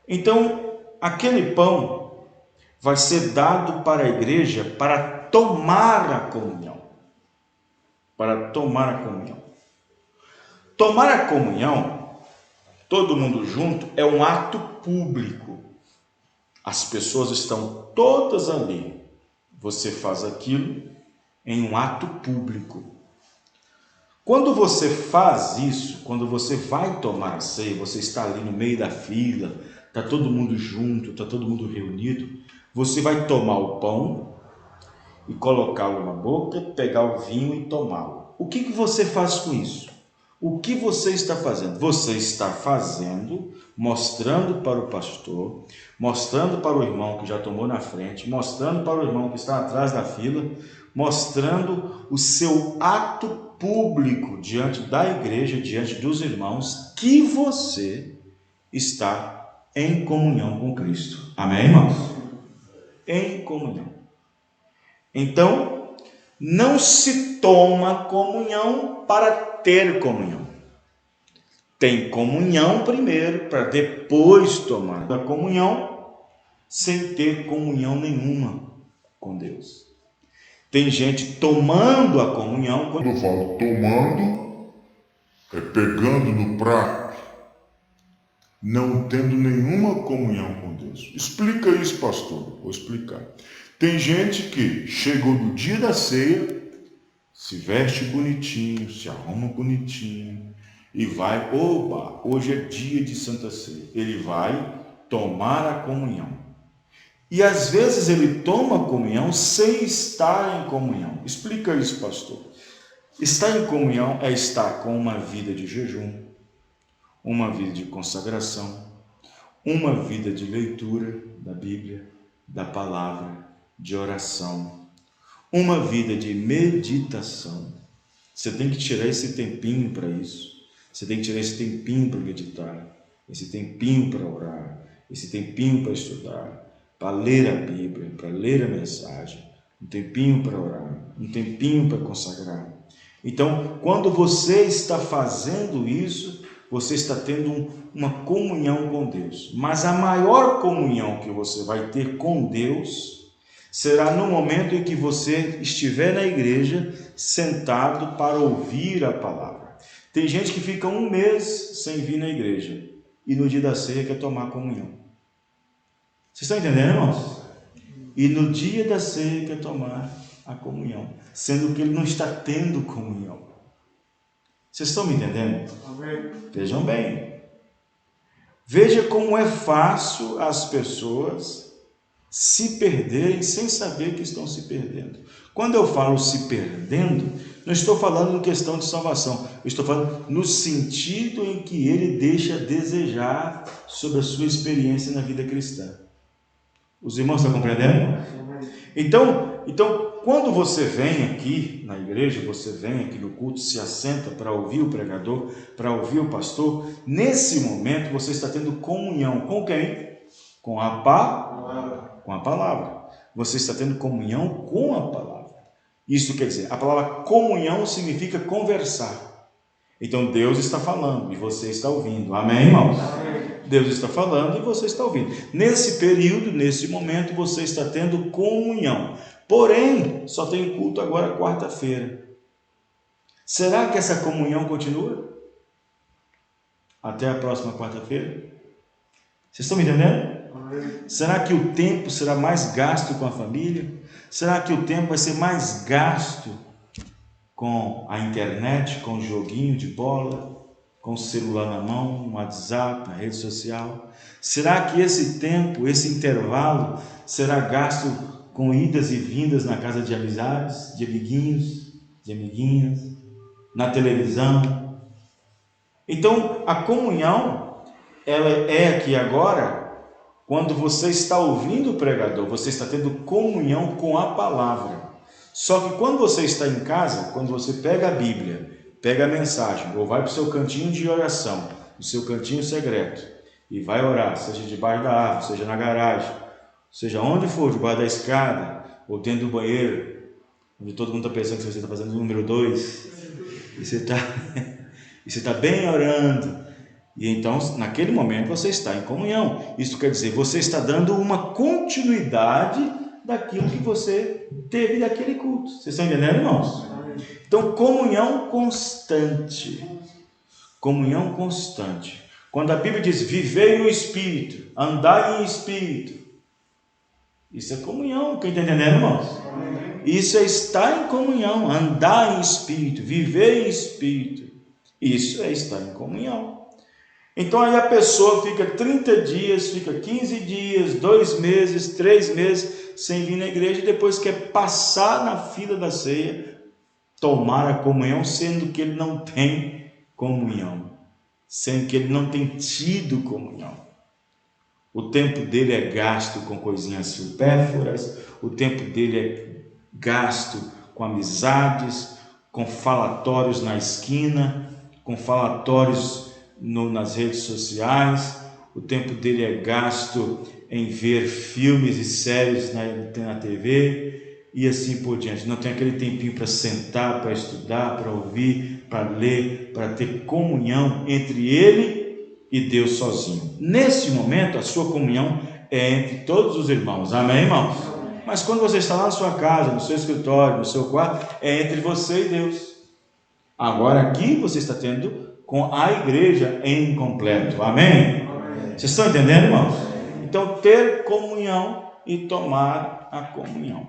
Então, aquele pão vai ser dado para a igreja para tomar a comunhão. Para tomar a comunhão. Tomar a comunhão, todo mundo junto, é um ato público. As pessoas estão todas ali. Você faz aquilo em um ato público. Quando você faz isso, quando você vai tomar a ceia, você está ali no meio da fila, está todo mundo junto, está todo mundo reunido, você vai tomar o pão e colocá-lo na boca, pegar o vinho e tomá-lo. O que você faz com isso? O que você está fazendo? Você está fazendo, mostrando para o pastor, mostrando para o irmão que já tomou na frente, mostrando para o irmão que está atrás da fila, mostrando o seu ato público diante da igreja, diante dos irmãos, que você está em comunhão com Cristo. Amém, irmãos? Em comunhão. Então, não se toma comunhão para ter comunhão. Tem comunhão primeiro, para depois tomar a comunhão, sem ter comunhão nenhuma com Deus. Tem gente tomando a comunhão. Quando eu falo tomando, é pegando no prato, não tendo nenhuma comunhão com Deus. Explica isso, pastor. Vou explicar. Tem gente que chegou no dia da ceia, se veste bonitinho, se arruma bonitinho e vai, opa, hoje é dia de Santa Ceia. Ele vai tomar a comunhão. E às vezes ele toma a comunhão sem estar em comunhão. Explica isso, pastor. Estar em comunhão é estar com uma vida de jejum, uma vida de consagração, uma vida de leitura da Bíblia, da palavra, de oração, uma vida de meditação. Você tem que tirar esse tempinho para isso. Você tem que tirar esse tempinho para meditar, esse tempinho para orar, esse tempinho para estudar, para ler a Bíblia, para ler a mensagem, um tempinho para orar, um tempinho para consagrar. Então, quando você está fazendo isso, você está tendo uma comunhão com Deus. Mas a maior comunhão que você vai ter com Deus será no momento em que você estiver na igreja, sentado para ouvir a palavra. Tem gente que fica um mês sem vir na igreja e no dia da ceia quer tomar comunhão. Vocês estão entendendo, irmãos? E no dia da ceia quer tomar a comunhão, sendo que ele não está tendo comunhão. Vocês estão me entendendo? Amém. Vejam bem. Veja como é fácil as pessoas se perderem sem saber que estão se perdendo. Quando eu falo se perdendo, não estou falando em questão de salvação. Eu estou falando no sentido em que ele deixa a desejar sobre a sua experiência na vida cristã. Os irmãos estão compreendendo? Então, quando você vem aqui na igreja, você vem aqui no culto, se assenta para ouvir o pregador, para ouvir o pastor, nesse momento você está tendo comunhão com quem? Com a palavra. Você está tendo comunhão com a palavra. Isso quer dizer, a palavra comunhão significa conversar. Então Deus está falando e você está ouvindo. Amém, irmãos? Amém. Deus está falando e você está ouvindo. Nesse período, nesse momento, você está tendo comunhão. Porém, só tem culto agora quarta-feira. Será que essa comunhão continua? Até a próxima quarta-feira? Vocês estão me entendendo? Será que o tempo será mais gasto com a família? Será que o tempo vai ser mais gasto com a internet, com o joguinho de bola, com o celular na mão, no WhatsApp, na rede social? Será que esse tempo, esse intervalo, será gasto com idas e vindas na casa de amizades, de amiguinhos, de amiguinhas, na televisão? Então, a comunhão, ela é aqui agora, quando você está ouvindo o pregador, você está tendo comunhão com a palavra. Só que quando você está em casa, quando você pega a Bíblia, pega a mensagem, ou vai para o seu cantinho de oração, o seu cantinho secreto, e vai orar, seja debaixo da árvore, seja na garagem, seja onde for, debaixo da escada, ou dentro do banheiro, onde todo mundo está pensando que você está fazendo o número 2, e você está bem orando, E então, naquele momento, você está em comunhão. Isso quer dizer, você está dando uma continuidade daquilo que você teve daquele culto. Vocês estão entendendo, irmãos? Então, comunhão constante. Comunhão constante. Quando a Bíblia diz, vivei no Espírito, andai em Espírito. Isso é comunhão, quem está entendendo, irmãos? Isso é estar em comunhão, andar em Espírito, viver em Espírito. Isso é estar em comunhão. Então aí a pessoa fica 30 dias, fica 15 dias, 2 meses, 3 meses sem vir na igreja e depois quer passar na fila da ceia, tomar a comunhão, sendo que ele não tem comunhão, sendo que ele não tem tido comunhão. O tempo dele é gasto com coisinhas supérfluas, o tempo dele é gasto com amizades, com falatórios na esquina, com falatórios nas redes sociais, o tempo dele é gasto em ver filmes e séries na TV e assim por diante. Não tem aquele tempinho para sentar, para estudar, para ouvir, para ler, para ter comunhão entre ele e Deus sozinho. Nesse momento, a sua comunhão é entre todos os irmãos. Amém, irmãos? Mas quando você está lá na sua casa, no seu escritório, no seu quarto, é entre você e Deus. Agora aqui você está tendo com a igreja em completo. Amém? Vocês estão entendendo, irmãos? Então, ter comunhão e tomar a comunhão.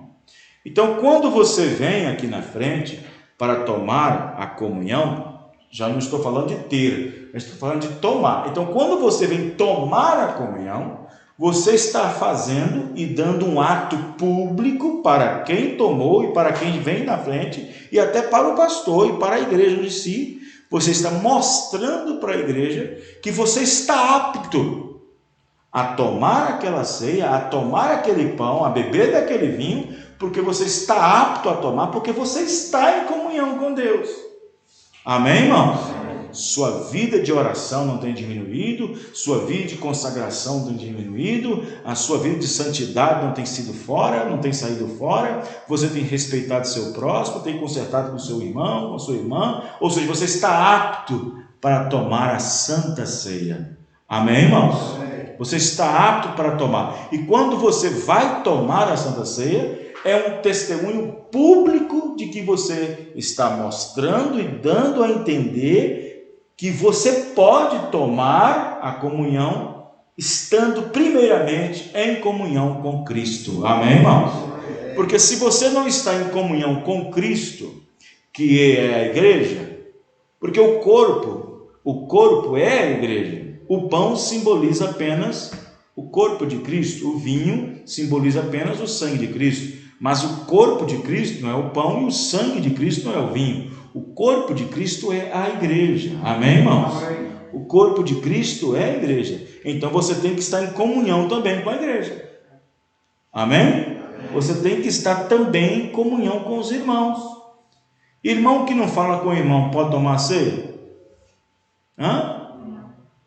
Então, quando você vem aqui na frente para tomar a comunhão, já não estou falando de ter, eu estou falando de tomar. Então, quando você vem tomar a comunhão, você está fazendo e dando um ato público para quem tomou e para quem vem na frente e até para o pastor e para a igreja em si. Você está mostrando para a igreja que você está apto a tomar aquela ceia, a tomar aquele pão, a beber daquele vinho, porque você está apto a tomar, porque você está em comunhão com Deus. Amém, irmãos? Sua vida de oração não tem diminuído, sua vida de consagração não tem diminuído, a sua vida de santidade não tem sido fora, não tem saído fora, você tem respeitado seu próximo, tem consertado com seu irmão, com sua irmã, ou seja, você está apto para tomar a santa ceia. Amém, irmãos? Você está apto para tomar. E quando você vai tomar a santa ceia, é um testemunho público de que você está mostrando e dando a entender que você pode tomar a comunhão estando primeiramente em comunhão com Cristo. Amém, irmãos? Porque se você não está em comunhão com Cristo, que é a igreja, porque o corpo é a igreja. O pão simboliza apenas o corpo de Cristo, o vinho simboliza apenas o sangue de Cristo, mas o corpo de Cristo não é o pão e o sangue de Cristo não é o vinho. O corpo de Cristo é a igreja. Amém, irmãos? O corpo de Cristo é a igreja. Então você tem que estar em comunhão também com a igreja. Amém? Você tem que estar também em comunhão com os irmãos. Irmão que não fala com o irmão pode tomar ceia? Hã?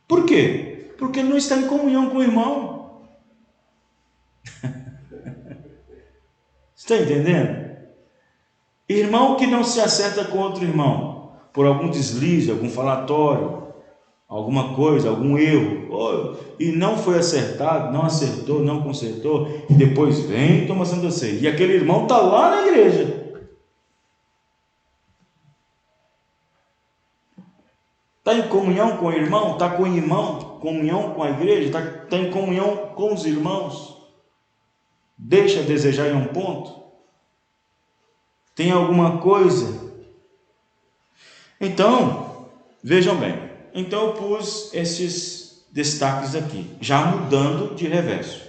Por quê? Porque ele não está em comunhão com o irmão. Está entendendo? Irmão que não se acerta com outro irmão, por algum deslize, algum falatório, alguma coisa, algum erro, e não foi acertado, não acertou, não consertou, e depois vem e toma santa ceia. E aquele irmão está lá na igreja. Está em comunhão com o irmão? Está com o irmão, comunhão com a igreja? Está em comunhão com os irmãos? Deixa a desejar em um ponto? Tem alguma coisa? Então, vejam bem. Então eu pus esses destaques aqui, já mudando de reverso.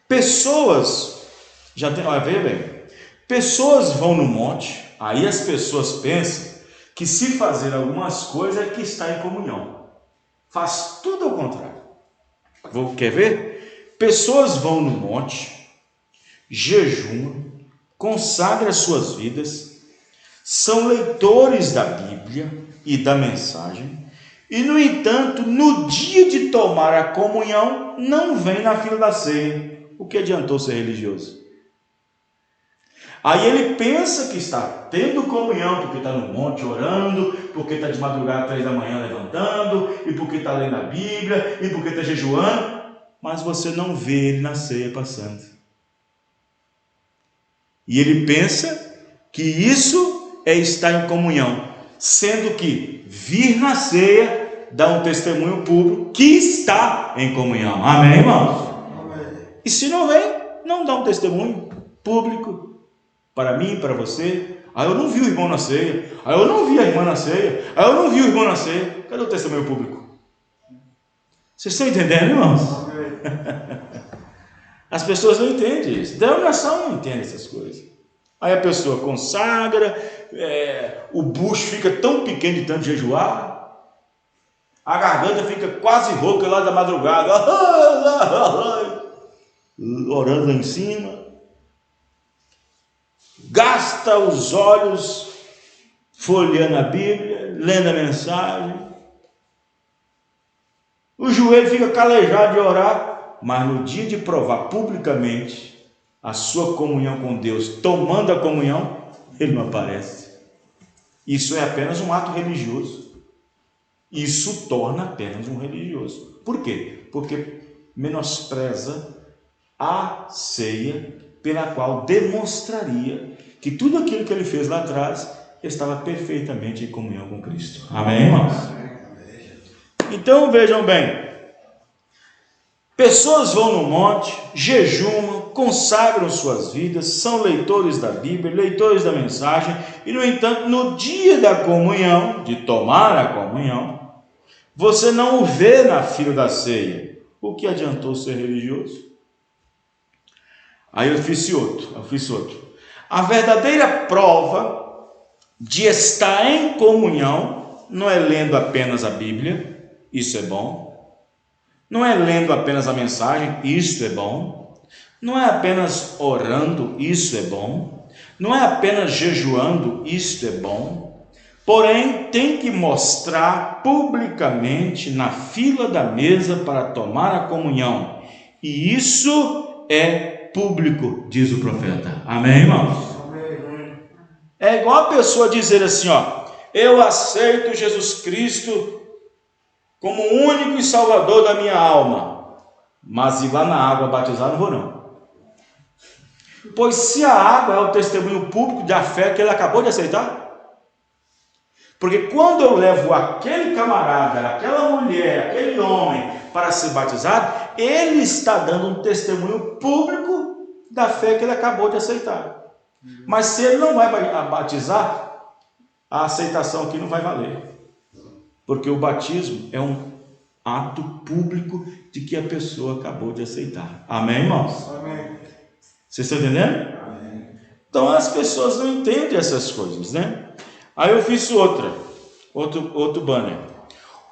Pessoas, veja bem, pessoas vão no monte, aí as pessoas pensam que se fazer algumas coisas é que está em comunhão. Faz tudo ao contrário. Quer ver? Pessoas vão no monte, jejuam, consagram suas vidas, são leitores da Bíblia e da mensagem, e no entanto, no dia de tomar a comunhão, não vem na fila da ceia. O que adiantou ser religioso? Aí ele pensa que está tendo comunhão porque está no monte orando, porque está de madrugada 3 da manhã levantando, e porque está lendo a Bíblia, e porque está jejuando, mas você não vê ele na ceia passando. E ele pensa que isso é estar em comunhão, sendo que vir na ceia dá um testemunho público que está em comunhão. Amém, irmãos? Amém. E se não vem, não dá um testemunho público para mim, para você. Eu não vi o irmão na ceia. Eu não vi a irmã na ceia. Eu não vi o irmão na ceia. Cadê o testemunho público? Vocês estão entendendo, irmãos? As pessoas não entendem isso. Denominação não entende essas coisas. Aí a pessoa consagra, o bucho fica tão pequeno de tanto jejuar, a garganta fica quase rouca lá da madrugada, orando lá em cima, gasta os olhos folheando a Bíblia, lendo a mensagem, o joelho fica calejado de orar, mas no dia de provar publicamente a sua comunhão com Deus, tomando a comunhão, ele não aparece. Isso é apenas um ato religioso. Isso torna apenas um religioso. Por quê? Porque menospreza a ceia, pela qual demonstraria que tudo aquilo que ele fez lá atrás estava perfeitamente em comunhão com Cristo. Amém, irmãos? Então vejam bem, pessoas vão no monte, jejumam, consagram suas vidas, são leitores da Bíblia, leitores da mensagem, e no entanto, no dia da comunhão, de tomar a comunhão, você não o vê na fila da ceia. O que adiantou ser religioso? Aí eu fiz outro. A verdadeira prova de estar em comunhão não é lendo apenas a Bíblia, isso é bom. Não é lendo apenas a mensagem, isso é bom. Não é apenas orando, isso é bom. Não é apenas jejuando, isso é bom. Porém, tem que mostrar publicamente na fila da mesa para tomar a comunhão. E isso é público, diz o profeta. Amém, irmãos? Amém. É igual a pessoa dizer assim, eu aceito Jesus Cristo como o único e salvador da minha alma, mas ir lá na água batizar não vou não. Pois se a água é o testemunho público da fé que ele acabou de aceitar, porque quando eu levo aquele camarada, aquela mulher, aquele homem para ser batizado, ele está dando um testemunho público da fé que ele acabou de aceitar. Mas se ele não vai batizar, a aceitação aqui não vai valer. Porque o batismo é um ato público de que a pessoa acabou de aceitar. Amém, irmãos? Amém. Vocês estão entendendo? Amém. Então as pessoas não entendem essas coisas, né? Aí eu fiz outro banner.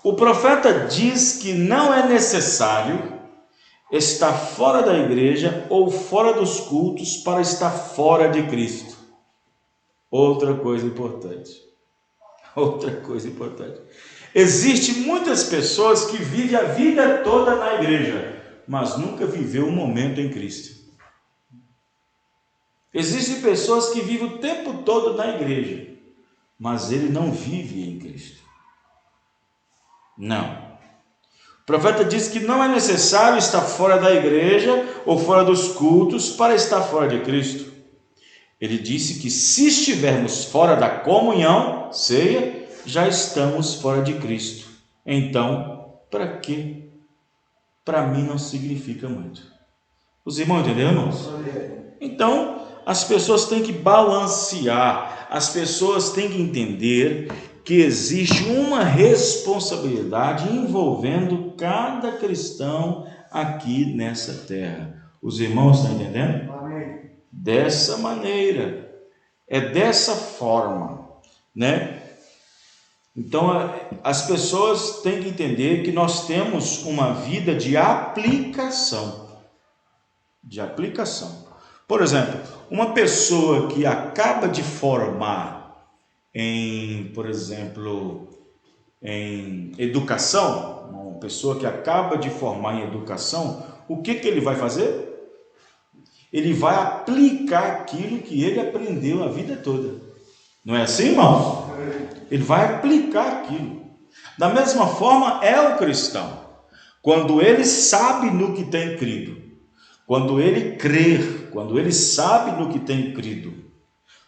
O profeta diz que não é necessário estar fora da igreja ou fora dos cultos para estar fora de Cristo. Outra coisa importante. Existem muitas pessoas que vivem a vida toda na igreja, mas nunca viveu um momento em Cristo. Existem pessoas que vivem o tempo todo na igreja, mas ele não vive em Cristo. Não. O profeta diz que não é necessário estar fora da igreja ou fora dos cultos para estar fora de Cristo. Ele disse que se estivermos fora da comunhão, ceia, já estamos fora de Cristo. Então, para quê? Para mim não significa muito. Os irmãos entenderam, irmãos? Então, as pessoas têm que balancear, as pessoas têm que entender que existe uma responsabilidade envolvendo cada cristão aqui nessa terra. Os irmãos estão entendendo? Amém. Dessa maneira, é dessa forma, né? Então, as pessoas têm que entender que nós temos uma vida de aplicação. Por exemplo, uma pessoa que acaba de formar por exemplo, em educação, uma pessoa que acaba de formar em educação, o que ele vai fazer? ele vai aplicar aquilo que ele aprendeu a vida toda. Não é assim, irmãos? Ele vai aplicar aquilo. Da mesma forma é o cristão. Quando ele sabe no que tem crido, quando ele crer, quando ele sabe no que tem crido,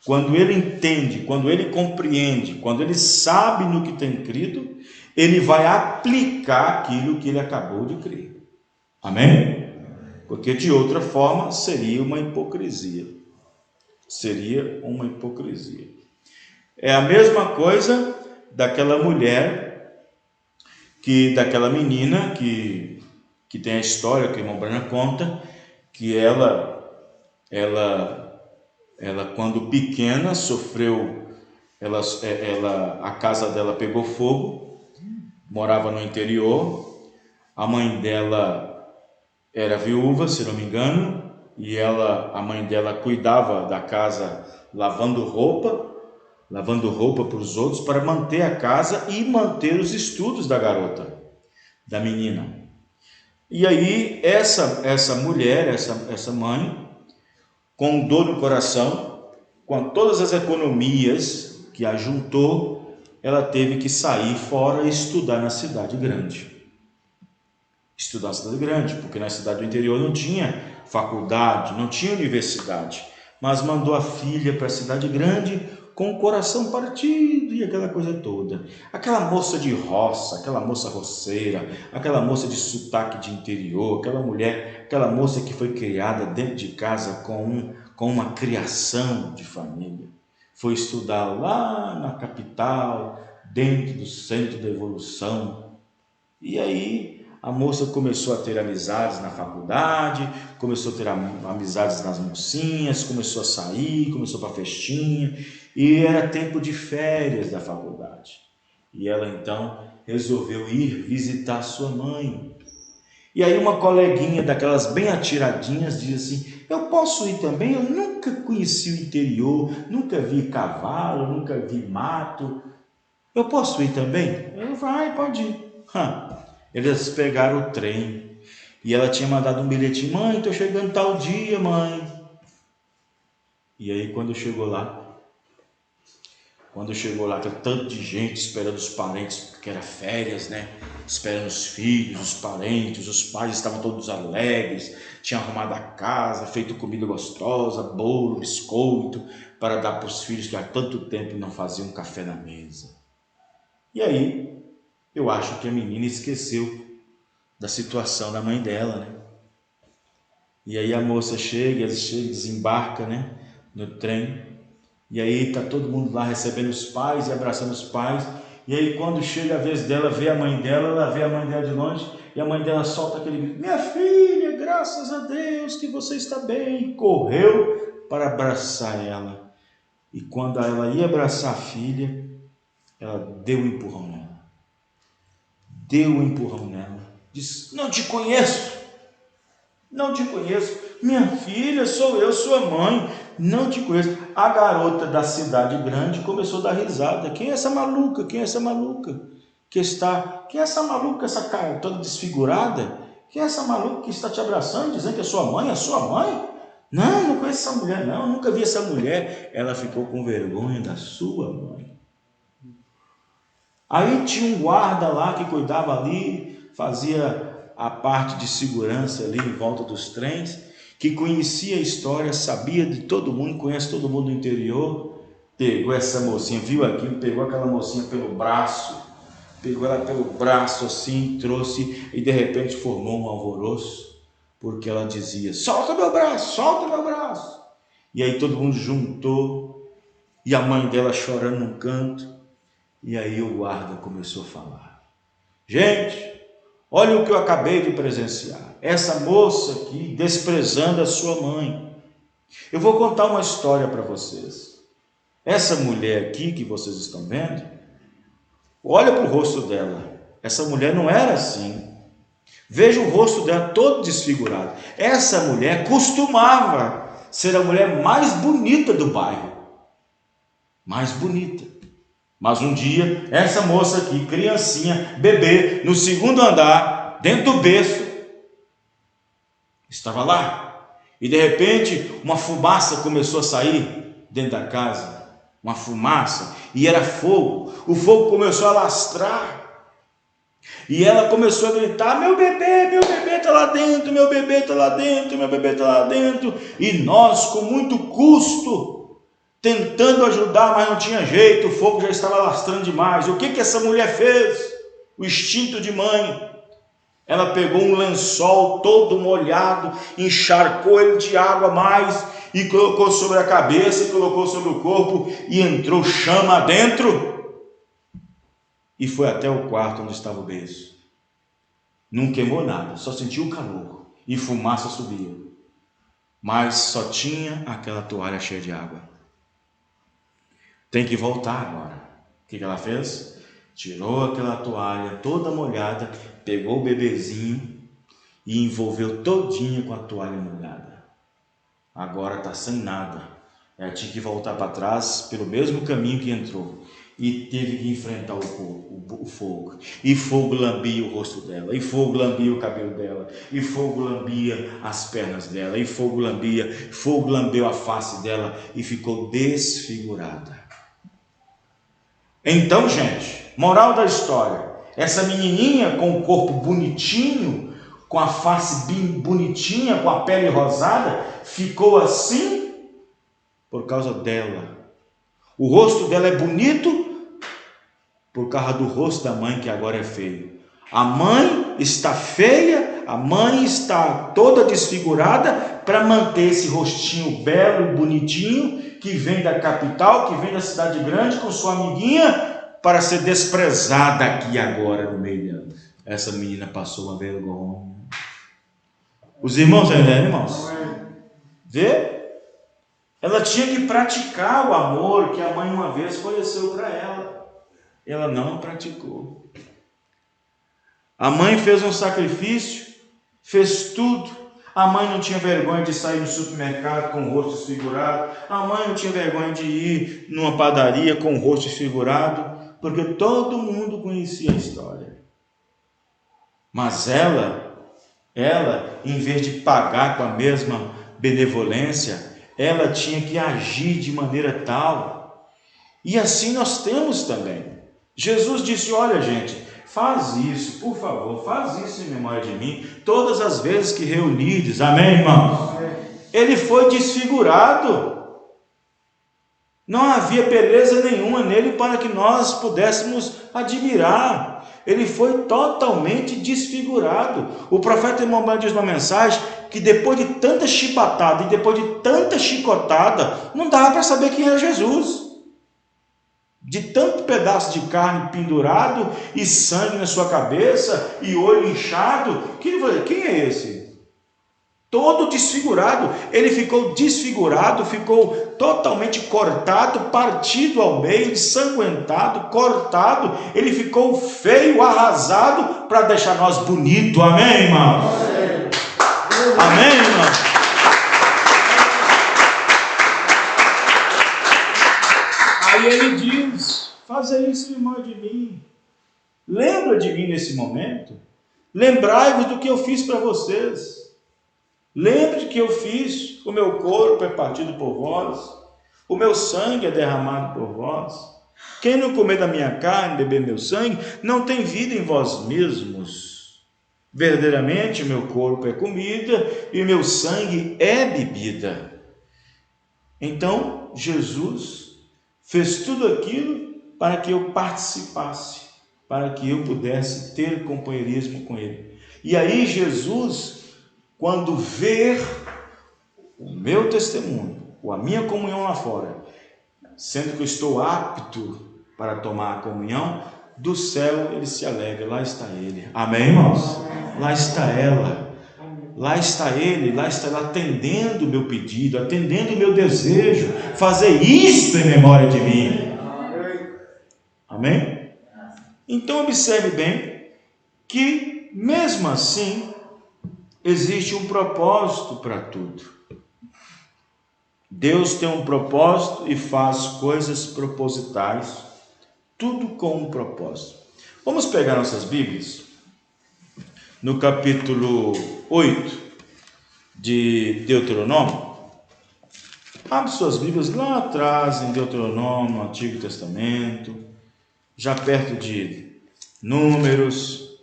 quando ele entende, quando ele compreende, quando ele sabe no que tem crido, ele vai aplicar aquilo que ele acabou de crer. Amém? Porque de outra forma seria uma hipocrisia. Seria uma hipocrisia. É a mesma coisa daquela mulher, daquela menina que tem a história que o irmão Branham conta, que ela quando pequena sofreu, a casa dela pegou fogo, morava no interior, a mãe dela era viúva, se não me engano, e a mãe dela cuidava da casa lavando roupa para os outros, para manter a casa e manter os estudos da garota, da menina. E aí essa mulher, essa mãe, com dor no coração, com todas as economias que ajuntou, ela teve que sair fora e estudar na cidade grande. Estudar na cidade grande, porque na cidade do interior não tinha faculdade, não tinha universidade, mas mandou a filha para a cidade grande com o coração partido e aquela coisa toda. Aquela moça de roça, aquela moça roceira, aquela moça de sotaque de interior, aquela moça que foi criada dentro de casa com uma criação de família. Foi estudar lá na capital, dentro do centro da evolução. E aí a moça começou a ter amizades na faculdade, começou a ter amizades nas mocinhas, começou a sair, começou para festinha, e era tempo de férias da faculdade. E ela então resolveu ir visitar sua mãe. E aí uma coleguinha daquelas bem atiradinhas diz assim: eu posso ir também? Eu nunca conheci o interior, nunca vi cavalo, nunca vi mato. Eu posso ir também? Eu, vai, pode ir. Eles pegaram o trem e ela tinha mandado um bilhete: mãe, estou chegando tal dia, mãe. E aí quando chegou lá, aquele tanto de gente esperando os parentes, porque era férias, né? Esperando os filhos, os parentes, os pais estavam todos alegres, tinham arrumado a casa, feito comida gostosa, bolo, biscoito, para dar para os filhos que há tanto tempo não faziam café na mesa. E aí, eu acho que a menina esqueceu da situação da mãe dela, né? E aí a moça chega, desembarca, né, no trem, e aí está todo mundo lá recebendo os pais e abraçando os pais. E aí quando chega a vez dela ver a mãe dela, ela vê a mãe dela de longe, e a mãe dela solta aquele grito: minha filha, graças a Deus que você está bem. E correu para abraçar ela. E quando ela ia abraçar a filha, ela deu um empurrão nela. Disse: não te conheço. Minha filha, sou eu, sua mãe. Não te conheço. A garota da cidade grande começou a dar risada. Quem é essa maluca? Quem é essa maluca? Quem é essa maluca, essa cara toda desfigurada? Quem é essa maluca que está te abraçando, dizendo que é sua mãe? É sua mãe? Não conheço essa mulher, não. Nunca vi essa mulher. Ela ficou com vergonha da sua mãe. Aí tinha um guarda lá que cuidava ali, fazia a parte de segurança ali em volta dos trens, que conhecia a história, sabia de todo mundo, conhece todo mundo do interior. Pegou essa mocinha, viu aquilo, pegou aquela mocinha pelo braço, pegou ela pelo braço assim, trouxe, e de repente formou um alvoroço, porque ela dizia: solta meu braço. E aí todo mundo juntou, e a mãe dela chorando num canto. E aí o guarda começou a falar: gente, olha o que eu acabei de presenciar. Essa moça aqui desprezando a sua mãe. Eu vou contar uma história para vocês. Essa mulher aqui que vocês estão vendo, olha para o rosto dela. Essa mulher não era assim. Veja o rosto dela todo desfigurado. Essa mulher costumava ser a mulher mais bonita do bairro. Mais bonita. Mas um dia, essa moça aqui, criancinha, bebê, no segundo andar, dentro do berço, estava lá. E de repente uma fumaça começou a sair dentro da casa, uma fumaça, e era fogo. O fogo começou a alastrar. E ela começou a gritar: meu bebê está lá dentro, meu bebê está lá dentro, meu bebê está lá dentro. E nós, com muito custo, tentando ajudar, mas não tinha jeito, o fogo já estava alastrando demais. O que essa mulher fez? O instinto de mãe. Ela pegou um lençol todo molhado, encharcou ele de água a mais, e colocou sobre a cabeça, e colocou sobre o corpo, e entrou chama dentro. E foi até o quarto onde estava o berço. Não queimou nada, só sentiu o calor. E fumaça subia. Mas só tinha aquela toalha cheia de água. Tem que voltar agora. O que ela fez? Tirou aquela toalha toda molhada, pegou o bebezinho e envolveu todinha com a toalha molhada. Agora está sem nada. Ela tinha que voltar para trás pelo mesmo caminho que entrou. E teve que enfrentar o fogo. E fogo lambia o rosto dela. E fogo lambia o cabelo dela. E fogo lambia as pernas dela. E fogo lambeu a face dela. E ficou desfigurada. Então, gente, moral da história. Essa menininha com o corpo bonitinho, com a face bonitinha, com a pele rosada, ficou assim por causa dela. O rosto dela é bonito por causa do rosto da mãe, que agora é feio. A mãe está feia, a mãe está toda desfigurada para manter esse rostinho belo, bonitinho, que vem da capital, que vem da cidade grande com sua amiguinha, para ser desprezada aqui agora no meio dela. Essa menina passou uma vergonha. Os irmãos estão entendendo, irmãos? Vê? Ela tinha que praticar o amor que a mãe uma vez conheceu para ela. Ela não praticou. A mãe fez um sacrifício, fez tudo. A mãe não tinha vergonha de sair no supermercado com o rosto desfigurado. A mãe não tinha vergonha de ir numa padaria com o rosto desfigurado, porque todo mundo conhecia a história. Mas ela, em vez de pagar com a mesma benevolência, ela tinha que agir de maneira tal. E assim nós temos também. Jesus disse: olha, gente, faz isso, por favor, faz isso em memória de mim, todas as vezes que reunides. Amém, irmãos? Ele foi desfigurado. Não havia beleza nenhuma nele para que nós pudéssemos admirar. Ele foi totalmente desfigurado. O profeta Emanuel diz numa mensagem que depois de tanta chibatada e depois de tanta chicotada, não dava para saber quem era Jesus. De tanto pedaço de carne pendurado e sangue na sua cabeça e olho inchado, quem é esse? Todo desfigurado. Ele ficou desfigurado, ficou totalmente cortado, partido ao meio, ensanguentado, cortado. Ele ficou feio, arrasado, para deixar nós bonitos. Amém, irmão? Amém, irmão? Aí ele diz: faça isso em memória de mim. Lembra de mim nesse momento. Lembrai-vos do que eu fiz para vocês. Lembre que eu fiz, o meu corpo é partido por vós, o meu sangue é derramado por vós. Quem não comer da minha carne, beber meu sangue, não tem vida em vós mesmos. Verdadeiramente o meu corpo é comida e o meu sangue é bebida. Então Jesus fez tudo aquilo para que eu participasse, para que eu pudesse ter companheirismo com Ele. E aí Jesus, quando ver o meu testemunho, ou a minha comunhão lá fora, sendo que eu estou apto para tomar a comunhão, do céu ele se alegra, lá está ele. Amém, irmãos? Lá está ela, lá está ele, lá está ela atendendo o meu pedido, atendendo o meu desejo, fazer isto em memória de mim. Amém? Então observe bem que mesmo assim existe um propósito para tudo. Deus tem um propósito e faz coisas propositais, tudo com um propósito. Vamos pegar nossas Bíblias no capítulo 8 de Deuteronômio? Abre suas Bíblias lá atrás, em Deuteronômio, no Antigo Testamento, já perto de Números,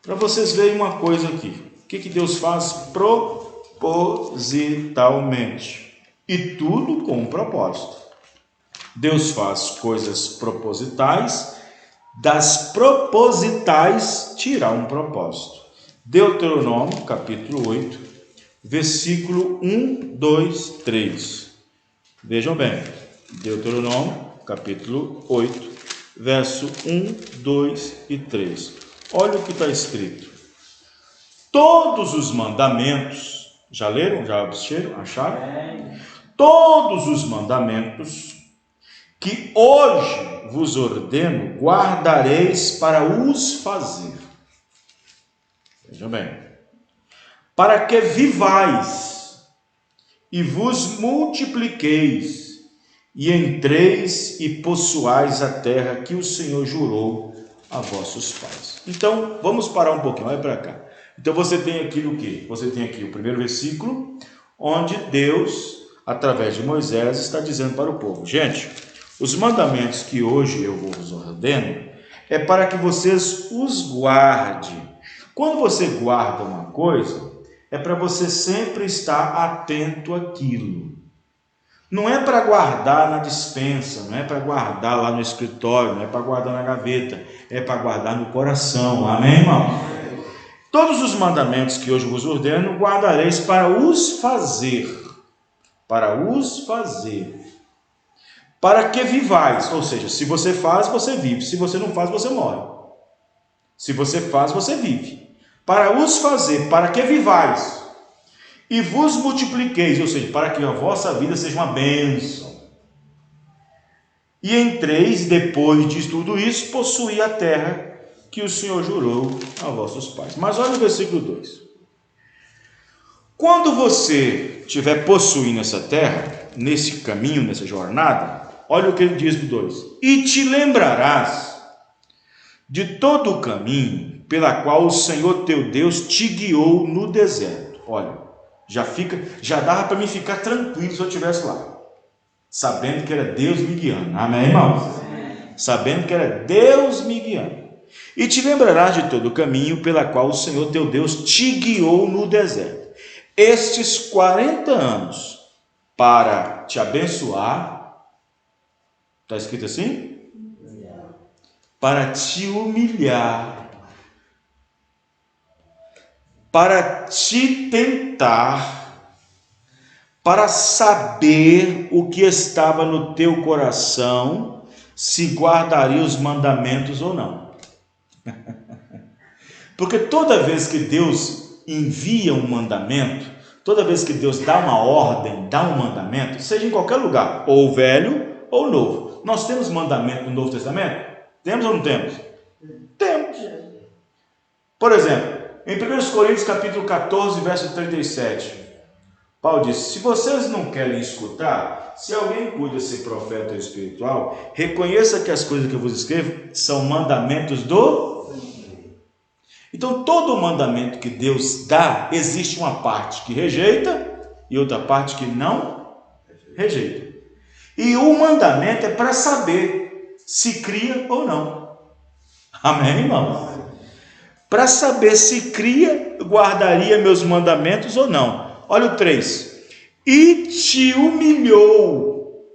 para vocês verem uma coisa aqui. O que Deus faz propositalmente? E tudo com um propósito. Deus faz coisas propositais, das propositais tirar um propósito. Deuteronômio, capítulo 8, versículo 1, 2, 3. Vejam bem, Deuteronômio, capítulo 8, verso 1, 2 e 3. Olha o que está escrito. Todos os mandamentos, já leram? Já acharam? Todos os mandamentos que hoje vos ordeno, guardareis para os fazer. Vejam bem. Para que vivais e vos multipliqueis e entreis e possuais a terra que o Senhor jurou a vossos pais. Então, vamos parar um pouquinho, olha para cá. Então, você tem aqui o quê? Você tem aqui o primeiro versículo, onde Deus, através de Moisés, está dizendo para o povo: gente, os mandamentos que hoje eu vos ordeno é para que vocês os guardem. Quando você guarda uma coisa, é para você sempre estar atento àquilo. Não é para guardar na despensa, não é para guardar lá no escritório, não é para guardar na gaveta, é para guardar no coração. Amém, irmão? Todos os mandamentos que hoje vos ordeno, guardareis para os fazer. Para os fazer. Para que vivais. Ou seja, se você faz, você vive. Se você não faz, você morre. Se você faz, você vive. Para os fazer, para que vivais. E vos multipliqueis, ou seja, para que a vossa vida seja uma bênção. E entreis, depois de tudo isso, possuir a terra que o Senhor jurou a vossos pais. Mas olha o versículo 2. Quando você estiver possuindo essa terra, nesse caminho, nessa jornada, olha o que ele diz no 2. E te lembrarás de todo o caminho pela qual o Senhor teu Deus te guiou no deserto. Olha, já dava para mim ficar tranquilo se eu estivesse lá, sabendo que era Deus me guiando. Amém, irmãos? Sabendo que era Deus me guiando. E te lembrarás de todo o caminho pela qual o Senhor teu Deus te guiou no deserto. Estes 40 anos para te abençoar, está escrito assim? Para te humilhar, para te tentar, para saber o que estava no teu coração, se guardaria os mandamentos ou não. Porque toda vez que Deus envia um mandamento, toda vez que Deus dá uma ordem, dá um mandamento, seja em qualquer lugar, ou velho ou novo. Nós temos mandamento no Novo Testamento? Temos ou não temos? Temos. Por exemplo, em 1 Coríntios capítulo 14, verso 37, Paulo diz: se vocês não querem escutar, se alguém cuida ser profeta espiritual, reconheça que as coisas que eu vos escrevo são mandamentos do... Então, todo mandamento que Deus dá, existe uma parte que rejeita e outra parte que não rejeita. E o mandamento é para saber se cria ou não. Amém, irmão? Para saber se cria, guardaria meus mandamentos ou não. Olha o 3. E te humilhou.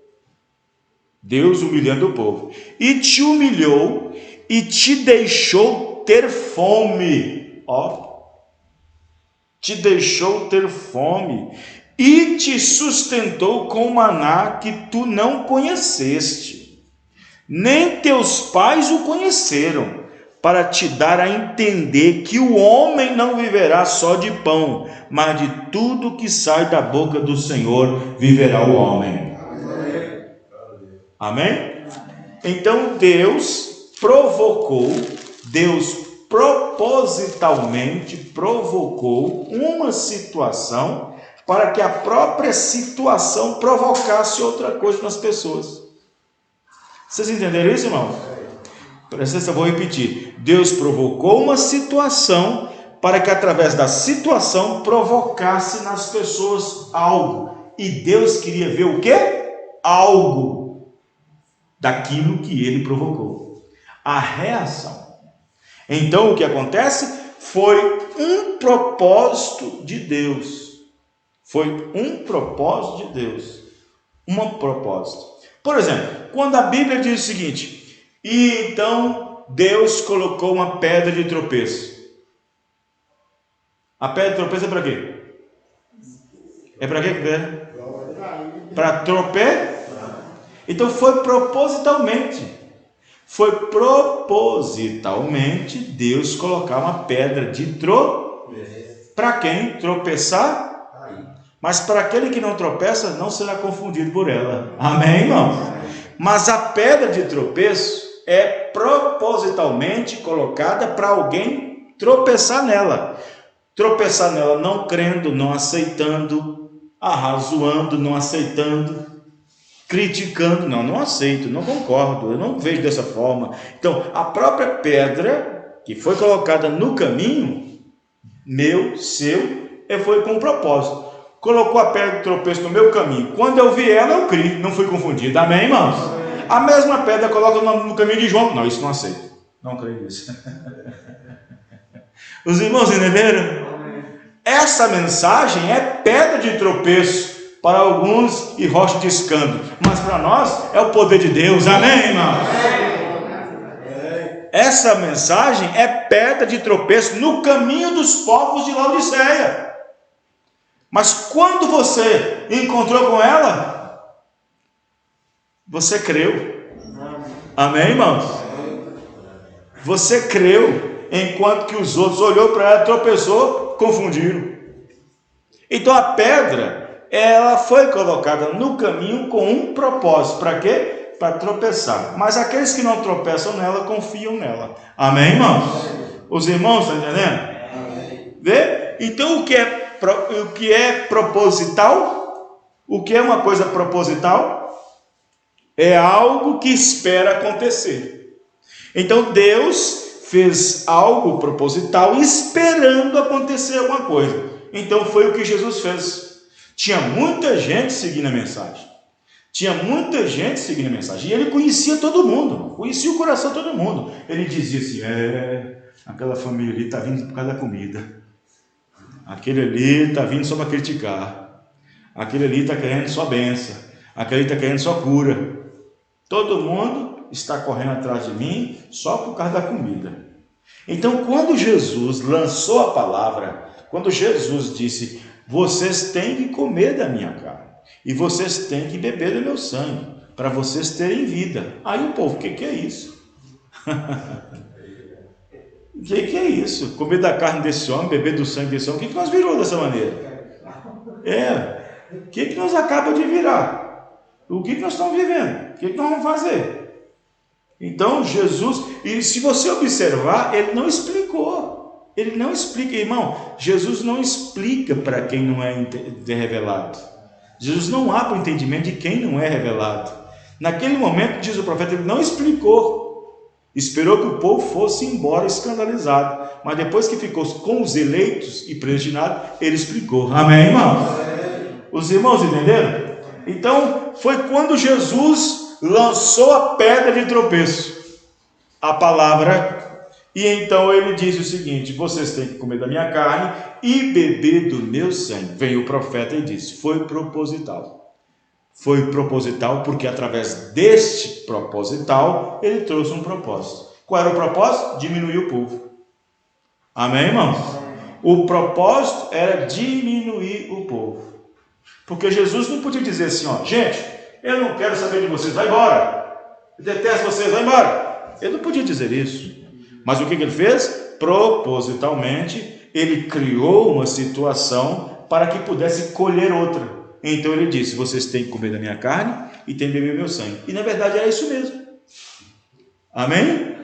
Deus humilhando o povo. E te humilhou e te deixou ter fome, te deixou ter fome, e te sustentou com maná que tu não conheceste, nem teus pais o conheceram, para te dar a entender que o homem não viverá só de pão, mas de tudo que sai da boca do Senhor viverá o homem. Amém? Então Deus propositalmente provocou uma situação para que a própria situação provocasse outra coisa nas pessoas. Vocês entenderam isso, irmão? Presta atenção, vou repetir. Deus provocou uma situação para que através da situação provocasse nas pessoas algo. E Deus queria ver o quê? Algo daquilo que ele provocou. A reação. Então o que acontece? Foi um propósito de Deus. Foi um propósito de Deus. Um propósito. Por exemplo, quando a Bíblia diz o seguinte: e então Deus colocou uma pedra de tropeço. A pedra de tropeço é para quê? É para quê? Para tropeçar. Então foi propositalmente. Foi propositalmente Deus colocar uma pedra de tropeço. Para quem? Tropeçar. Mas para aquele que não tropeça, não será confundido por ela. Amém, irmãos? Mas a pedra de tropeço é propositalmente colocada para alguém tropeçar nela. Tropeçar nela não crendo, não aceitando, arrazoando, não aceitando, criticando. Não aceito, não concordo, eu não vejo dessa forma. Então, a própria pedra que foi colocada no caminho, meu, seu, foi com um propósito. Colocou a pedra de tropeço no meu caminho. Quando eu vi ela, eu criei, não fui confundido. Amém, irmãos? A mesma pedra coloca no caminho de João. Não, isso não aceito. Não creio nisso. Os irmãos entenderam? Essa mensagem é pedra de tropeço para alguns e rocha de escândalo. Mas para nós é o poder de Deus. Amém, irmãos? Essa mensagem é pedra de tropeço no caminho dos povos de Laodiceia. Mas quando você encontrou com ela, você creu. Amém, irmãos? Você creu, enquanto que os outros olhou para ela, tropeçou, confundiram. Então a pedra, ela foi colocada no caminho com um propósito. Para quê? Para tropeçar. Mas aqueles que não tropeçam nela, confiam nela. Amém, irmãos? Os irmãos estão entendendo? Amém. Vê? Então o que é proposital? O que é uma coisa proposital? É algo que espera acontecer. Então Deus fez algo proposital esperando acontecer alguma coisa. Então foi o que Jesus fez. Tinha muita gente seguindo a mensagem. E ele conhecia todo mundo. Conhecia o coração de todo mundo. Ele dizia assim: aquela família ali está vindo por causa da comida. Aquele ali está vindo só para criticar. Aquele ali está querendo só bênção. Aquele ali está querendo só cura. Todo mundo está correndo atrás de mim só por causa da comida. Então, quando Jesus lançou a palavra, quando Jesus disse: vocês têm que comer da minha carne e vocês têm que beber do meu sangue, para vocês terem vida. Aí o povo: o que é isso? O que é isso? Comer da carne desse homem, beber do sangue desse homem, o que nós virou dessa maneira? O que nós acabamos de virar? O que nós estamos vivendo? O que nós vamos fazer? Então Jesus, e se você observar, ele não explicou. Ele não explica, irmão. Jesus não explica para quem não é revelado. Jesus não abre o entendimento de quem não é revelado. Naquele momento, diz o profeta, ele não explicou. Esperou que o povo fosse embora escandalizado. Mas depois que ficou com os eleitos e predestinados, ele explicou. Amém, irmãos? Os irmãos entenderam? Então, foi quando Jesus lançou a pedra de tropeço, a palavra, e então ele disse o seguinte: vocês têm que comer da minha carne e beber do meu sangue. Veio o profeta e disse: foi proposital. Foi proposital porque através deste proposital, ele trouxe um propósito. Qual era o propósito? Diminuir o povo. Amém, irmãos? O propósito era diminuir o povo. Porque Jesus não podia dizer assim: gente, eu não quero saber de vocês, vai embora. Eu detesto vocês, vai embora. Ele não podia dizer isso. Mas o que ele fez? Propositalmente, ele criou uma situação para que pudesse colher outra. Então ele disse: vocês têm que comer da minha carne e têm que beber meu sangue. E na verdade era isso mesmo. Amém?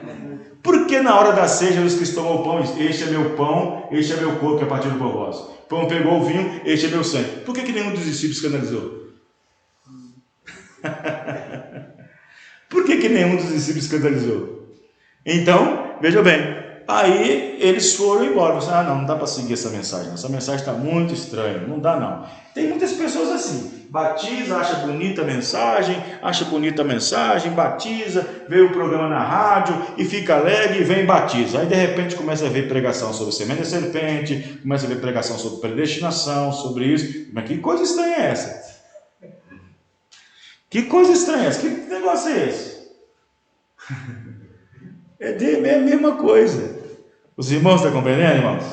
Porque na hora da ceia, Jesus Cristo tomou o pão e disse: este é meu pão, este é meu corpo que é partido por vós. O pão pegou o vinho, este é meu sangue. Por que nenhum dos discípulos escandalizou? Por que nenhum dos discípulos escandalizou? Então, veja bem, Aí eles foram embora. Falaram, não dá para seguir essa mensagem. Essa mensagem está muito estranha, não dá não. Tem muitas pessoas assim, batiza, acha bonita a mensagem, batiza, vê o programa na rádio e fica alegre e vem e batiza. Aí de repente começa a ver pregação sobre semente da serpente, começa a ver pregação sobre predestinação, sobre isso. Mas que coisa estranha é essa? Que coisa estranha é essa? Que negócio é esse? É a mesma coisa. Os irmãos estão compreendendo, irmãos?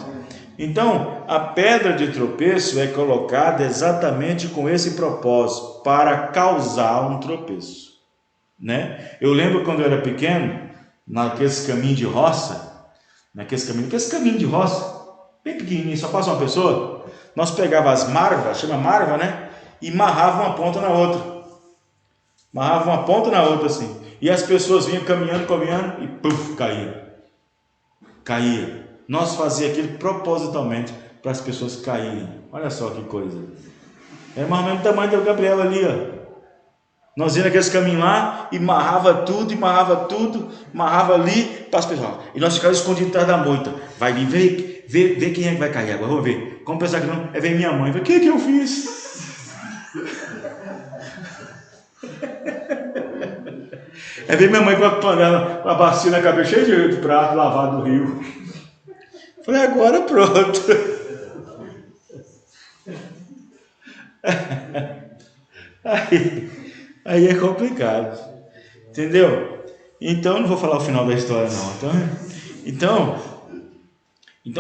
Então, a pedra de tropeço é colocada exatamente com esse propósito, para causar um tropeço, né? Eu lembro quando eu era pequeno, naqueles caminhos de roça, aqueles caminhos de roça, bem pequenininho, só passa uma pessoa, nós pegava as marvas, chama marva, né? E amarrava uma ponta na outra. Amarrava uma ponta na outra assim. E as pessoas vinham caminhando e puf, caía. Nós fazíamos aquilo propositalmente para as pessoas caírem. Olha só que coisa. É mais ou menos o tamanho do Gabriel ali, ó. Nós íamos naqueles caminhos lá e amarrava amarrava ali para as pessoas. E nós ficávamos escondidos atrás da moita. Vai vir, vê quem é que vai cair agora. Vamos ver. Como pensar que não? Vem minha mãe. O que eu fiz? Vem minha mãe com a bacia na cabeça, cheia de prato lavado do rio. Falei, agora pronto. Aí é complicado. Entendeu? Então, não vou falar o final da história, não. Então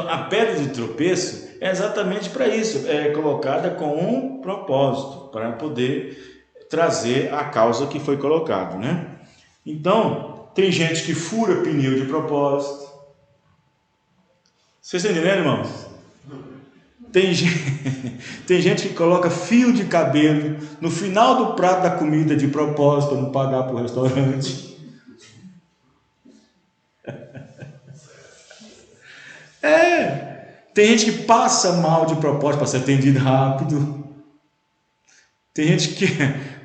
a pedra de tropeço é exatamente para isso. É colocada com um propósito, para poder trazer a causa que foi colocada, né? Então, tem gente que fura pneu de propósito. Vocês estão entendendo, irmãos? Tem gente que coloca fio de cabelo no final do prato da comida de propósito, para não pagar para o restaurante. Tem gente que passa mal de propósito para ser atendido rápido. Tem gente que...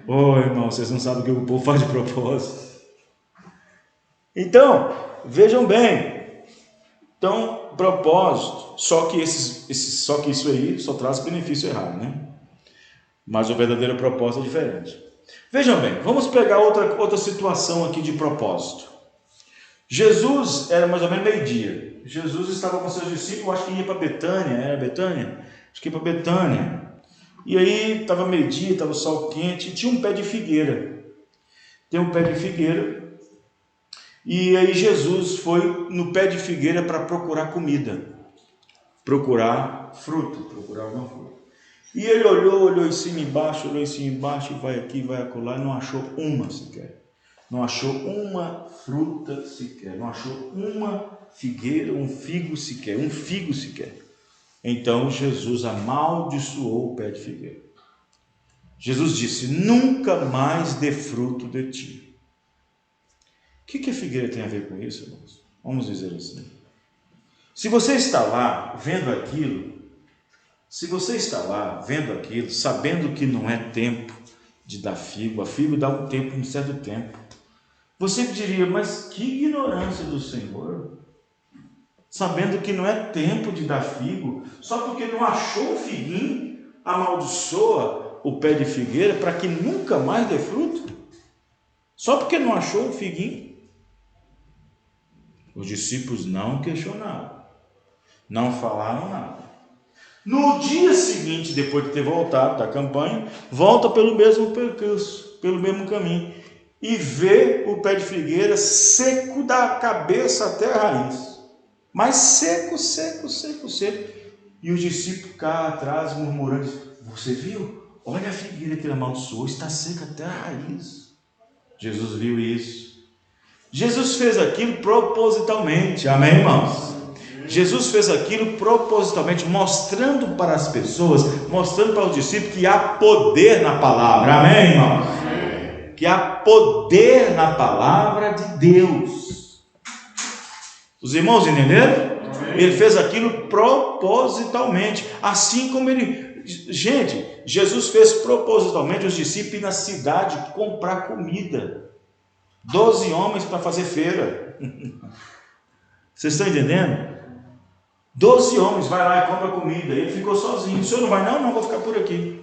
irmão, vocês não sabem o que o povo faz de propósito. Então, vejam bem. Então, propósito, só que isso aí só traz benefício errado, né? Mas o verdadeiro propósito é diferente. Vejam bem, vamos pegar outra situação aqui de propósito. Jesus era mais ou menos meio-dia. Jesus estava com seus discípulos, acho que ia para Betânia. Era Betânia? Acho que ia para Betânia. E aí estava meio-dia, estava o sol quente, e tinha um pé de figueira. Tem um pé de figueira. E aí Jesus foi no pé de figueira para procurar comida, procurar alguma fruta. E ele olhou em cima e embaixo, vai aqui, vai acolá, e não achou uma sequer. Não achou uma fruta sequer, não achou uma figueira, um figo sequer. Então Jesus amaldiçoou o pé de figueira. Jesus disse, nunca mais dê fruto de ti. O que a figueira tem a ver com isso, irmãos? Vamos dizer assim. Se você está lá vendo aquilo, sabendo que não é tempo de dar figo, a figo dá um certo tempo, você diria, mas que ignorância do Senhor, sabendo que não é tempo de dar figo, só porque não achou o figuinho, amaldiçoa o pé de figueira para que nunca mais dê fruto? Só porque não achou o figuinho? Os discípulos não questionaram, não falaram nada. No dia seguinte, depois de ter voltado da campanha, volta pelo mesmo percurso, pelo mesmo caminho, e vê o pé de figueira seco da cabeça até a raiz. Mas seco. E os discípulos cá atrás murmurando, você viu? Olha a figueira que ele amaldiçoou, está seca até a raiz. Jesus viu isso. Jesus fez aquilo propositalmente, amém, irmãos? Jesus fez aquilo propositalmente, mostrando para as pessoas, mostrando para os discípulos que há poder na palavra, amém, irmãos? Que há poder na palavra de Deus. Os irmãos entenderam? Ele fez aquilo propositalmente, assim como Jesus fez propositalmente os discípulos ir na cidade comprar comida. 12 homens para fazer feira. Vocês estão entendendo? 12 homens, vai lá e compra comida. Ele ficou sozinho. O senhor não vai? Não, não, vou ficar por aqui.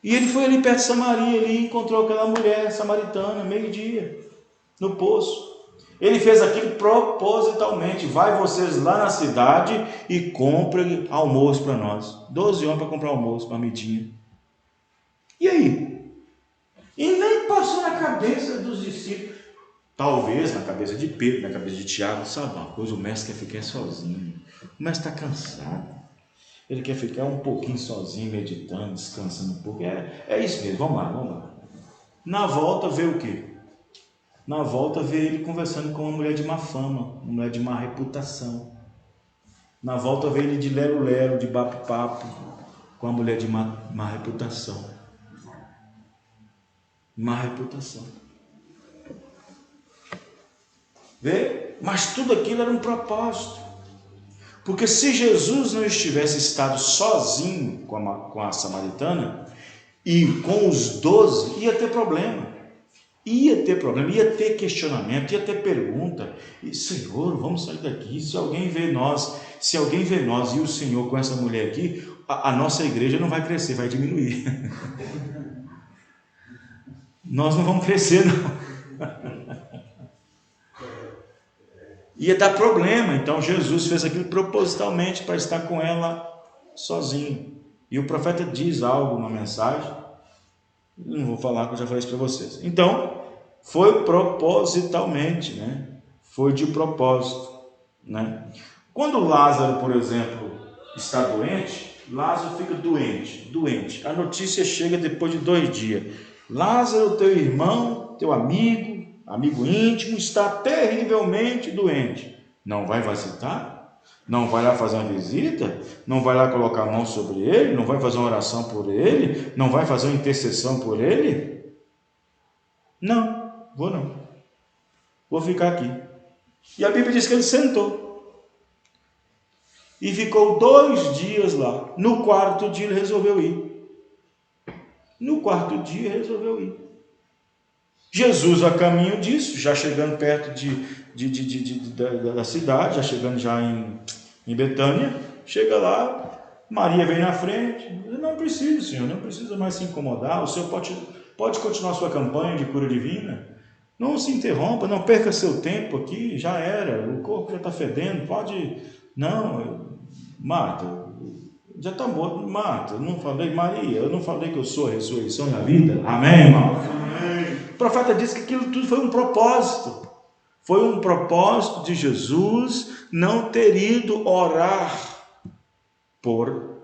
E ele foi ali perto de Samaria, ali encontrou aquela mulher samaritana, meio-dia, no poço. Ele fez aquilo propositalmente. Vai vocês lá na cidade e comprem almoço para nós. 12 homens para comprar almoço, marmitinha. E aí? E nem passou na cabeça dos discípulos. Talvez na cabeça de Pedro, na cabeça de Tiago, sabe uma coisa? O mestre quer ficar sozinho. O mestre está cansado. Ele quer ficar um pouquinho sozinho, meditando, descansando um pouco. É isso mesmo, vamos lá. Na volta vê o quê? Na volta vê ele conversando com uma mulher de má fama, uma mulher de má reputação. Na volta vê ele de lero-lero, de bate-papo, com uma mulher de má reputação. Má reputação. Vê? Mas tudo aquilo era um propósito. Porque se Jesus não tivesse estado sozinho com a samaritana e com os 12, ia ter problema. Ia ter questionamento, ia ter pergunta. E, Senhor, vamos sair daqui. Se alguém vê nós e o Senhor com essa mulher aqui, a nossa igreja não vai crescer, vai diminuir. Nós não vamos crescer, não. Ia dar problema. Então Jesus fez aquilo propositalmente para estar com ela sozinho. E o profeta diz algo na mensagem. Não vou falar, que eu já falei isso para vocês. Então, foi propositalmente, né? Foi de propósito, né? Quando Lázaro, por exemplo, está doente, Lázaro fica doente. A notícia chega depois de 2 dias. Lázaro, teu irmão, teu amigo íntimo, está terrivelmente doente. Não vai visitar? Não vai lá fazer uma visita? Não vai lá colocar a mão sobre ele? Não vai fazer uma oração por ele? Não vai fazer uma intercessão por ele? Não, vou não. Vou ficar aqui. E a Bíblia diz que ele sentou. E ficou 2 dias lá. No 4º dia ele resolveu ir. Jesus, a caminho disso, já chegando perto da cidade, já chegando já em Betânia, chega lá, Maria vem na frente. Não precisa, Senhor, não precisa mais se incomodar. O Senhor pode continuar sua campanha de cura divina. Não se interrompa, não perca seu tempo aqui, já era, o corpo já está fedendo, pode... Não, Marta, já está morto. Marta, eu não falei, Maria, eu não falei que eu sou a ressurreição e a vida? Amém, irmão? Amém. O profeta disse que aquilo tudo foi um propósito. Foi um propósito de Jesus não ter ido orar por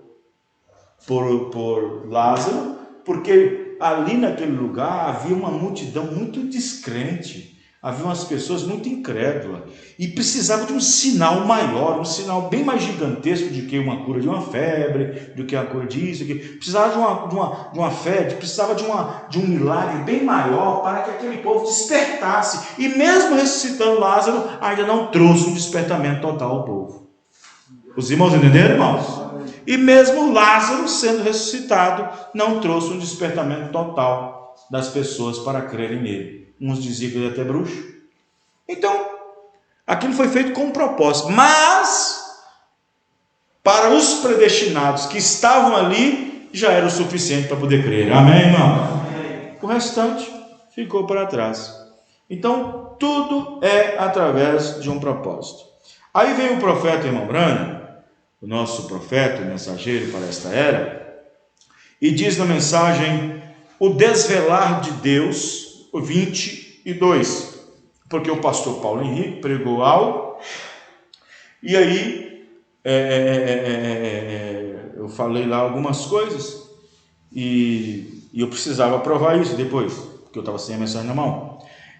Lázaro, porque ali naquele lugar havia uma multidão muito descrente, havia umas pessoas muito incrédulas, e precisava de um sinal maior, um sinal bem mais gigantesco do que uma cura de uma febre, do que a cura disso, precisava de uma fé, precisava de um milagre bem maior para que aquele povo despertasse, e mesmo ressuscitando Lázaro, ainda não trouxe um despertamento total ao povo. Os irmãos entenderam, irmãos? E mesmo Lázaro sendo ressuscitado, não trouxe um despertamento total das pessoas para crerem nele. Uns diziam que ele era até bruxo. Então, aquilo foi feito com um propósito. Mas, para os predestinados que estavam ali, já era o suficiente para poder crer. Amém, irmão? O restante ficou para trás. Então, tudo é através de um propósito. Aí vem o profeta, irmão Brânio, o nosso profeta, o mensageiro para esta era, e diz na mensagem, o desvelar de Deus, 22, porque o pastor Paulo Henrique pregou algo, e aí eu falei lá algumas coisas, e eu precisava provar isso depois, porque eu estava sem a mensagem na mão.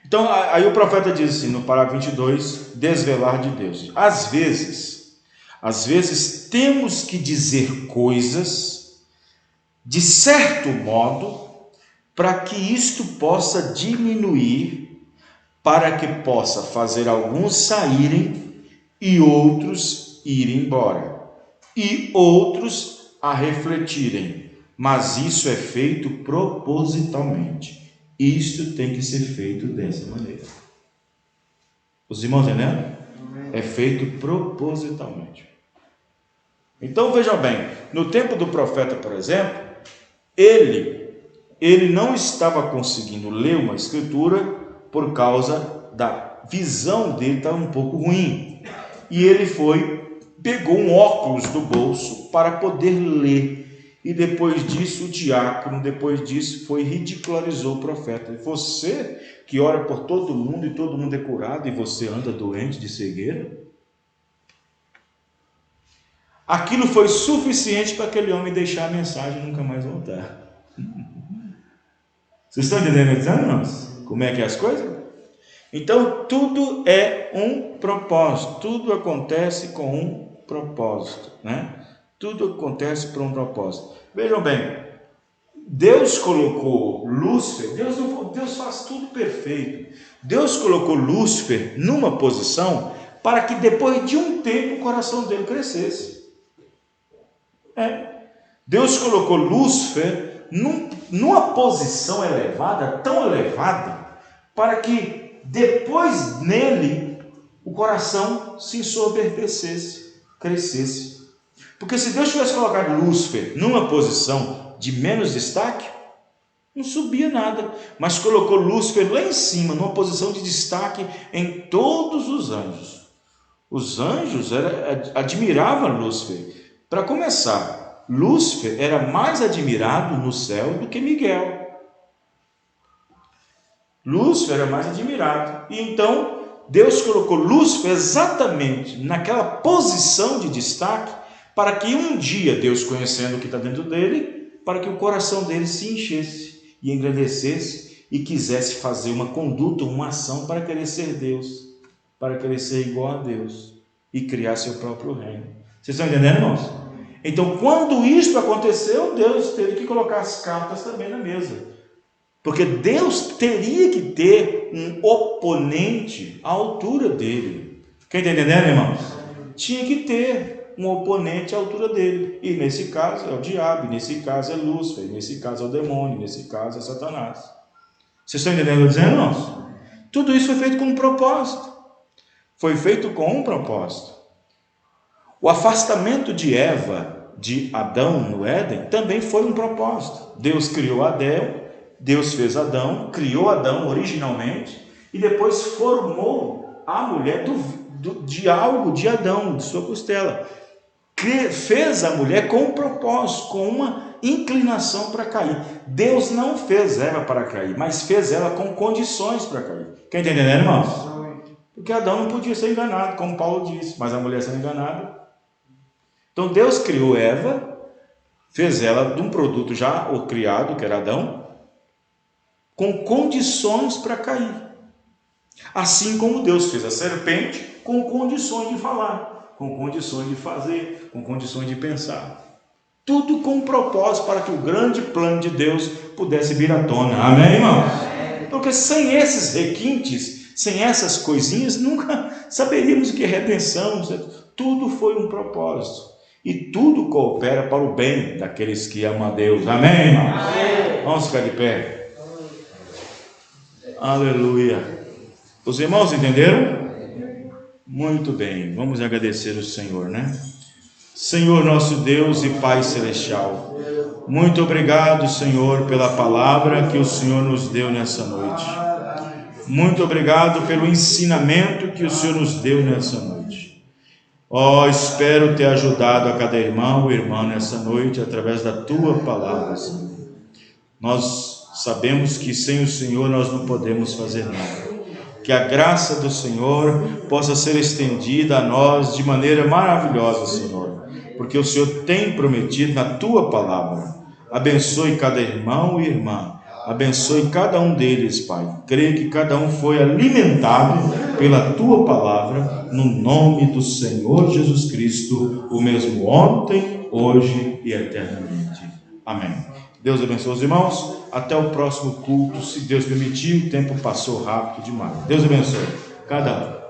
Então, aí o profeta diz assim, no parágrafo 22, desvelar de Deus. Às vezes temos que dizer coisas de certo modo para que isto possa diminuir, para que possa fazer alguns saírem e outros irem embora, e outros a refletirem. Mas isso é feito propositalmente. Isto tem que ser feito dessa maneira. Os irmãos entendendo? É feito propositalmente. Então vejam bem, no tempo do profeta, por exemplo, ele não estava conseguindo ler uma escritura por causa da visão dele estar um pouco ruim. E ele pegou um óculos do bolso para poder ler. E depois disso, o diácono, ridicularizou o profeta. Você que ora por todo mundo e todo mundo é curado e você anda doente de cegueira? Aquilo foi suficiente para aquele homem deixar a mensagem e nunca mais voltar. Vocês estão entendendo, irmãos? Como é que é as coisas? Então, tudo é um propósito. Tudo acontece com um propósito, né? Tudo acontece por um propósito. Vejam bem, Deus colocou Lúcifer, Deus faz tudo perfeito. Deus colocou Lúcifer numa posição para que depois de um tempo o coração dele crescesse. Deus colocou Lúcifer numa posição elevada, tão elevada, para que depois nele o coração se ensoberbecesse, crescesse. Porque se Deus tivesse colocado Lúcifer numa posição de menos destaque, não subia nada, mas colocou Lúcifer lá em cima, numa posição de destaque em todos os anjos. Os anjos admiravam Lúcifer. Para começar, Lúcifer era mais admirado no céu do que Miguel. Lúcifer era mais admirado. E então, Deus colocou Lúcifer exatamente naquela posição de destaque, para que um dia, Deus conhecendo o que está dentro dele, para que o coração dele se enchesse e engrandecesse e quisesse fazer uma conduta, uma ação para querer ser Deus, para querer ser igual a Deus e criar seu próprio reino. Vocês estão entendendo, irmãos? Então, quando isso aconteceu, Deus teve que colocar as cartas também na mesa. Porque Deus teria que ter um oponente à altura dele. Quem está entendendo, irmãos? Tinha que ter um oponente à altura dele. E nesse caso é o diabo, nesse caso é Lúcifer, nesse caso é o demônio, nesse caso é Satanás. Vocês estão entendendo o que eu estou dizendo, irmãos? Tudo isso foi feito com um propósito. Foi feito com um propósito. O afastamento de Eva, de Adão no Éden, também foi um propósito. Deus criou Adão, Deus fez Adão, criou Adão originalmente, e depois formou a mulher de algo de Adão, de sua costela. Fez a mulher com um propósito, com uma inclinação para cair. Deus não fez ela para cair, mas fez ela com condições para cair. Quem está entendendo, irmãos? Porque Adão não podia ser enganado, como Paulo disse, mas a mulher sendo enganada. Então Deus criou Eva, fez ela de um produto já criado, que era Adão, com condições para cair. Assim como Deus fez a serpente com condições de falar, com condições de fazer, com condições de pensar. Tudo com propósito para que o grande plano de Deus pudesse vir à tona. Amém, irmãos? Porque sem esses requintes, sem essas coisinhas, nunca saberíamos o que é redenção. Tudo foi um propósito. E tudo coopera para o bem daqueles que amam a Deus. Amém, irmãos? Amém. Vamos ficar de pé. Aleluia. Os irmãos entenderam? Muito bem. Vamos agradecer o Senhor, né? Senhor nosso Deus e Pai Celestial, muito obrigado, Senhor, pela palavra que o Senhor nos deu nessa noite. Muito obrigado pelo ensinamento que o Senhor nos deu nessa noite. Espero ter ajudado a cada irmão ou irmã nessa noite através da Tua palavra, Senhor. Nós sabemos que sem o Senhor nós não podemos fazer nada. Que a graça do Senhor possa ser estendida a nós de maneira maravilhosa, Senhor, porque o Senhor tem prometido na Tua palavra. Abençoe cada irmão e irmã. Abençoe cada um deles, Pai. Creio que cada um foi alimentado pela Tua palavra, no nome do Senhor Jesus Cristo, o mesmo ontem, hoje e eternamente. Amém. Deus abençoe os irmãos. Até o próximo culto, se Deus permitir. O tempo passou rápido demais. Deus abençoe cada um.